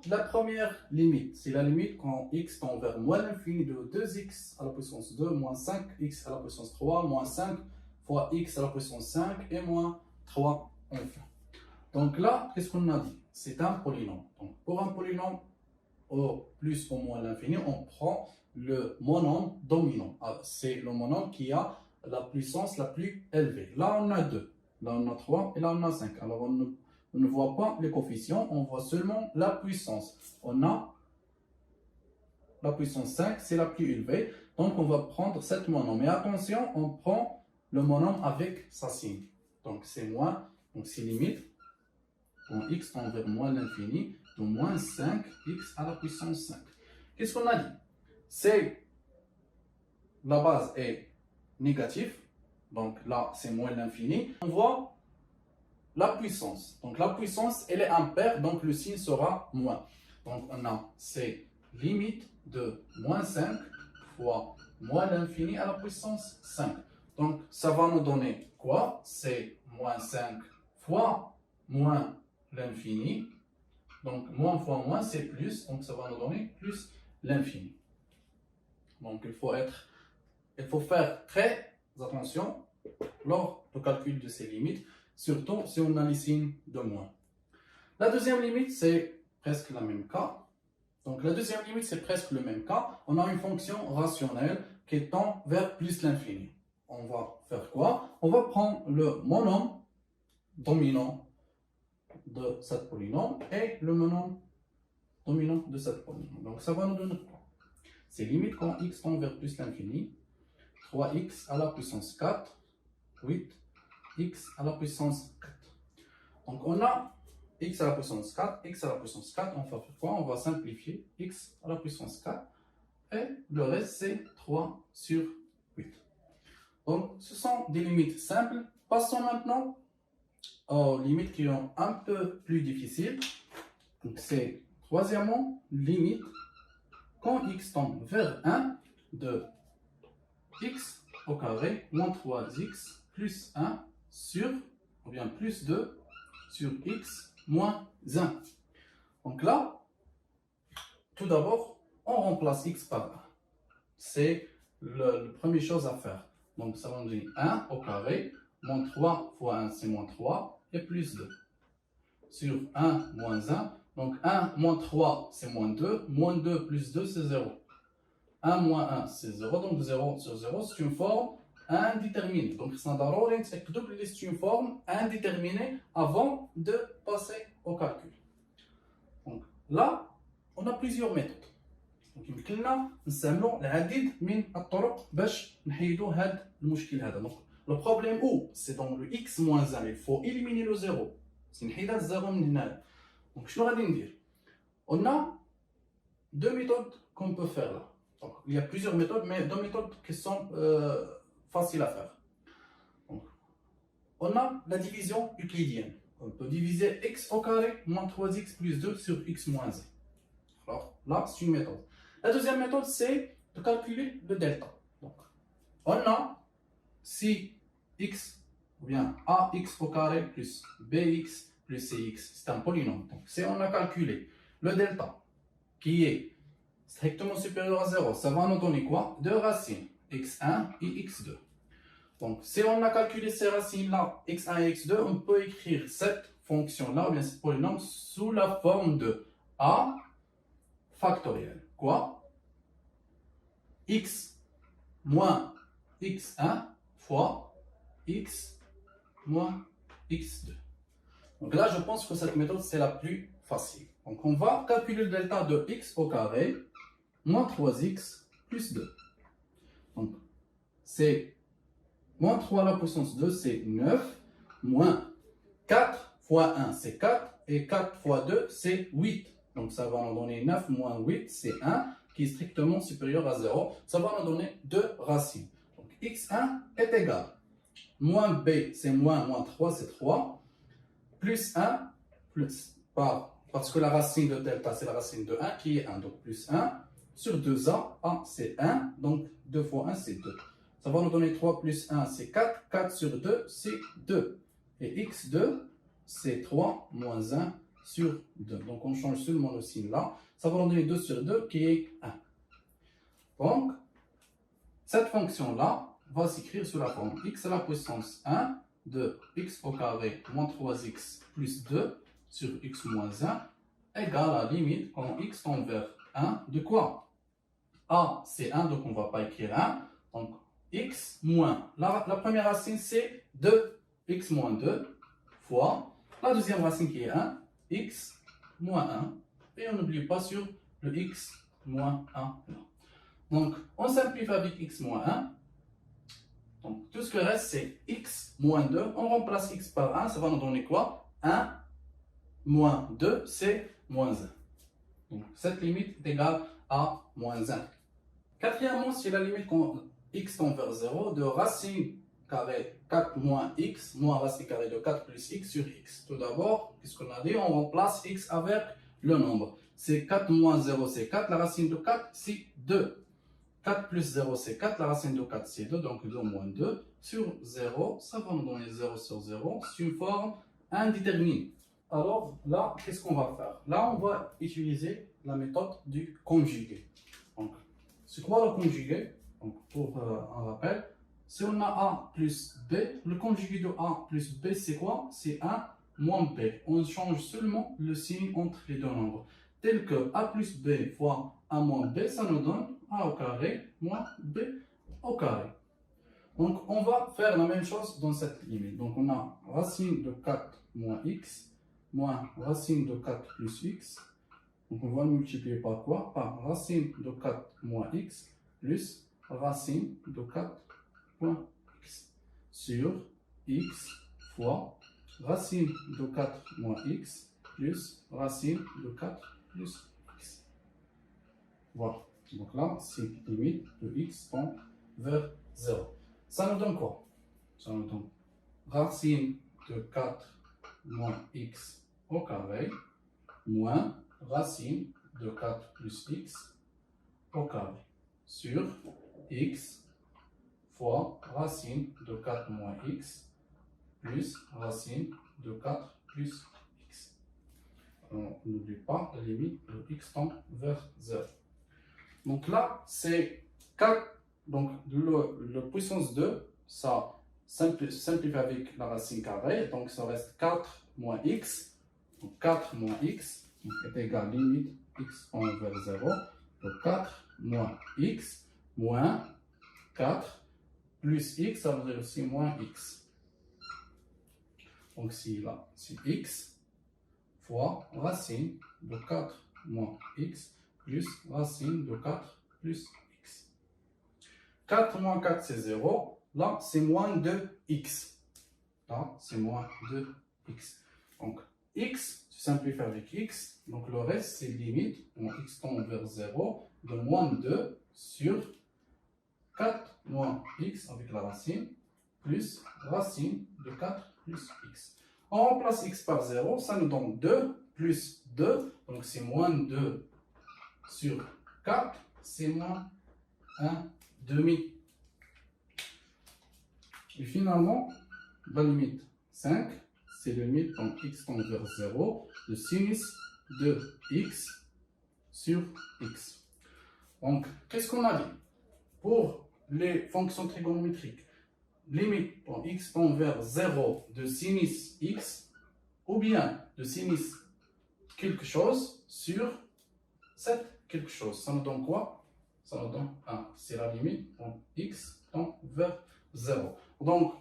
Pour la première limite, c'est la limite quand x tend vers moins l'infini de 2x à la puissance 2 moins 5x à la puissance 3 moins 5 fois x à la puissance 5 et moins 3 enfin. Donc là, qu'est-ce qu'on a dit? C'est un polynôme. Donc pour un polynôme au plus ou moins l'infini, on prend le monôme dominant. C'est le monôme qui a la puissance la plus élevée. Là, on a 2, là, on a 3 et là, on a 5. Alors, on ne voit pas les coefficients, on voit seulement la puissance. On a la puissance 5, c'est la plus élevée. Donc, on va prendre cette monôme. Mais attention, on prend le monôme avec sa signe. Donc, c'est moins, donc c'est limite. Quand x tend vers moins l'infini, de moins 5x à la puissance 5. Qu'est-ce qu'on a dit? C'est la base est négative, donc là c'est moins l'infini. On voit la puissance. Donc la puissance elle est impaire, donc le signe sera moins. Donc on a c'est limite de moins 5 fois moins l'infini à la puissance 5. Donc ça va nous donner quoi? C'est moins 5 fois moins l'infini. Donc, moins fois moins, c'est plus. Donc, ça va nous donner plus l'infini. Donc, il faut faire très attention lors du calcul de ces limites, surtout si on a les signes de moins. La deuxième limite, c'est presque le même cas. Donc, la deuxième limite, c'est presque le même cas. On a une fonction rationnelle qui tend vers plus l'infini. On va faire quoi? On va prendre le monôme dominant de cette polynôme et le monôme dominant de cette polynôme. Donc ça va nous donner quoi? C'est limite quand x tend vers plus l'infini, 3x à la puissance 4, 8x à la puissance 4. Donc on a x à la puissance 4, x à la puissance 4, on va faire quoi? On va simplifier x à la puissance 4 et le reste c'est 3 sur 8. Donc ce sont des limites simples. Passons maintenant aux limites qui sont un peu plus difficiles. Donc c'est troisièmement limite quand x tend vers 1 de x au carré moins 3x plus 1 sur, ou bien plus 2 sur x moins 1. Donc là, tout d'abord, on remplace x par 1. C'est la première chose à faire. Donc ça va nous dire 1 au carré moins 3 fois 1 c'est moins 3 et plus 2 sur 1 moins 1. Donc 1 moins 3 c'est moins 2, moins 2 plus 2 c'est 0. 1 moins 1 c'est 0, donc 0 sur 0 c'est une forme indéterminée. Donc c'est une forme indéterminée avant de passer au calcul. Donc là, on a plusieurs méthodes. Donc يمكن لنا نستعملوا العديد من الطرق باش نحيدوا هذا المشكل هذا. Donc le problème où c'est dans le x moins 1, il faut éliminer le 0. C'est نحيد هذا الزيرو من هنا. Donc شنو غادي ندير؟ On a deux méthodes qu'on peut faire là. Donc il y a plusieurs méthodes, mais deux méthodes qui sont faciles à faire. Donc, on a la division euclidienne. On peut diviser x au carré moins 3x plus 2 sur x moins 1. Alors là, c'est une méthode. La deuxième méthode, c'est de calculer le delta. Donc, on a si x ou bien ax au carré plus bx plus cx, c'est un polynôme. Donc, si on a calculé le delta qui est strictement supérieur à 0, ça va nous donner quoi? Deux racines, x1 et x2. Donc, si on a calculé ces racines-là, x1 et x2, on peut écrire cette fonction-là, ou bien ce polynôme, sous la forme de a factoriel. Quoi? X moins x1 fois x moins x2. Donc là, je pense que cette méthode, c'est la plus facile. Donc, on va calculer le delta de x au carré moins 3x plus 2. Donc, c'est moins 3 à la puissance 2, c'est 9, moins 4 fois 1, c'est 4, et 4 fois 2, c'est 8. Donc, ça va nous donner 9 moins 8, c'est 1, qui est strictement supérieur à 0. Ça va nous donner deux racines. Donc, x1 est égal. Moins b, c'est moins 3, c'est 3. Plus 1, plus, parce que la racine de delta, c'est la racine de 1, qui est 1. Donc, plus 1 sur 2a, a, c'est 1. Donc, 2 fois 1, c'est 2. Ça va nous donner 3 plus 1, c'est 4. 4 sur 2, c'est 2. Et x2, c'est 3 moins 1 sur 2. Donc on change seulement le signe là. Ça va nous donner 2 sur 2 qui est 1. Donc, cette fonction-là va s'écrire sous la forme x à la puissance 1 de x au carré moins 3x plus 2 sur x moins 1 égale à la limite quand x tend vers 1 de quoi? A c'est 1, donc on ne va pas écrire 1. Donc x moins, la première racine c'est 2x moins 2 fois la deuxième racine qui est 1, x moins 1. Et on n'oublie pas sur le x moins 1 là. Donc on simplifie avec x moins 1. Donc tout ce qui reste c'est x moins 2. On remplace x par 1, ça va nous donner quoi? 1 moins 2 c'est moins 1. Donc cette limite est égale à moins 1. Quatrièmement, c'est la limite quand x tend vers 0 de racine carrée 4 moins x moins racine carrée de 4 plus x sur x. Tout d'abord, qu'est-ce qu'on a dit? On remplace x avec le nombre. C'est 4 moins 0, c'est 4. La racine de 4, c'est 2. 4 plus 0, c'est 4. La racine de 4, c'est 2. Donc 2 moins 2 sur 0. Ça va nous donner 0 sur 0. C'est une forme indéterminée. Alors là, qu'est-ce qu'on va faire? Là, on va utiliser la méthode du conjugué. Donc, c'est quoi le conjugué? Donc, pour un rappel, si on a A plus B, le conjugué de A plus B, c'est quoi? C'est 1 moins B. On change seulement le signe entre les deux nombres. Tel que A plus B fois 1 moins B, ça nous donne A au carré moins B au carré. Donc, on va faire la même chose dans cette limite. Donc, on a racine de 4 moins x moins racine de 4 plus x. Donc, on va le multiplier par quoi? Par racine de 4 moins x plus racine de 4 moins x sur x fois racine de 4 moins x plus racine de 4 plus x. Voilà. Donc là, c'est limite de x tend vers 0. Ça nous donne quoi? Ça nous donne racine de 4 moins x au carré moins racine de 4 plus x au carré sur x fois racine de 4 moins x plus racine de 4 plus x. On n'oublie pas la limite de x tend vers 0. Donc là, c'est 4. Donc le puissance 2, ça simplifie avec la racine carrée. Donc ça reste 4 moins x. Donc 4 moins x est égal à limite x tend vers 0. Donc 4 moins x moins 4 plus x, ça veut dire aussi moins x. Donc si là, c'est x fois racine de 4 moins x plus racine de 4 plus x. 4 moins 4, c'est 0. Là, c'est moins 2x. Là, c'est moins 2x. Donc, x se simplifie avec x. Donc, le reste, c'est limite. Donc, x tend vers 0 de moins 2 sur 4 moins x avec la racine plus racine de 4 plus x. On remplace x par 0. Ça nous donne 2 plus 2. Donc, c'est moins 2 sur 4. C'est moins 1 demi. Et finalement, la limite 5, c'est la limite quand x tend vers 0 de sinus de x sur x. Donc, qu'est-ce qu'on a dit? Pour les fonctions trigonométriques, limite quand x tend vers 0 de sinus x ou bien de sinus quelque chose sur cette quelque chose. Ça nous donne quoi? Ça nous donne 1. C'est la limite quand x tend vers 0. Donc,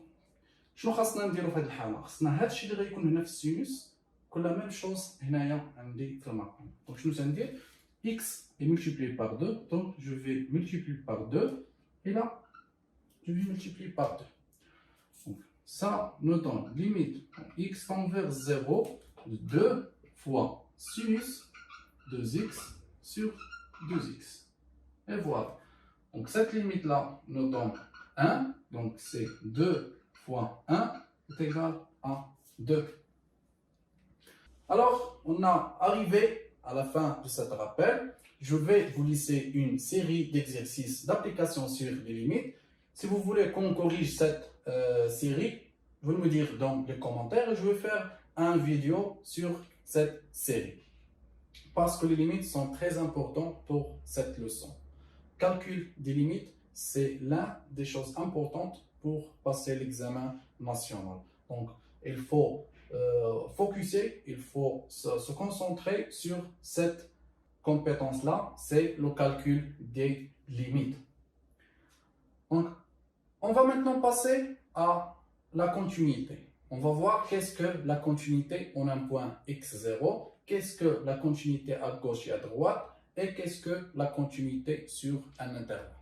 شنو خاصنا نديرو في هذه الحالة؟ خاصنا هذا الشيء اللي غيكون هنا في السينوس كل لا ميم شوز هنايا عندي في المقام. دونك شنو سندير؟ x est multiplié par 2, donc je vais multiplier par 2 et là je vais multiplier par 2. Donc ça nous donne limite x tend vers 0 de 2 fois sinus 2x sur 2x. Et voilà. Donc cette limite là nous donne 1, donc c'est 2 fois 1 est égal à 2. Alors, on a arrivé à la fin de cet rappel. Je vais vous laisser une série d'exercices d'application sur les limites. Si vous voulez qu'on corrige cette série, vous me dire dans les commentaires et je vais faire une vidéo sur cette série. Parce que les limites sont très importantes pour cette leçon. Calcul des limites, c'est l'une des choses importantes pour passer l'examen national. Donc, il faut focuser, il faut se concentrer sur cette compétence-là, c'est le calcul des limites. Donc, on va maintenant passer à la continuité. On va voir qu'est-ce que la continuité en un point x0, qu'est-ce que la continuité à gauche et à droite, et qu'est-ce que la continuité sur un intervalle.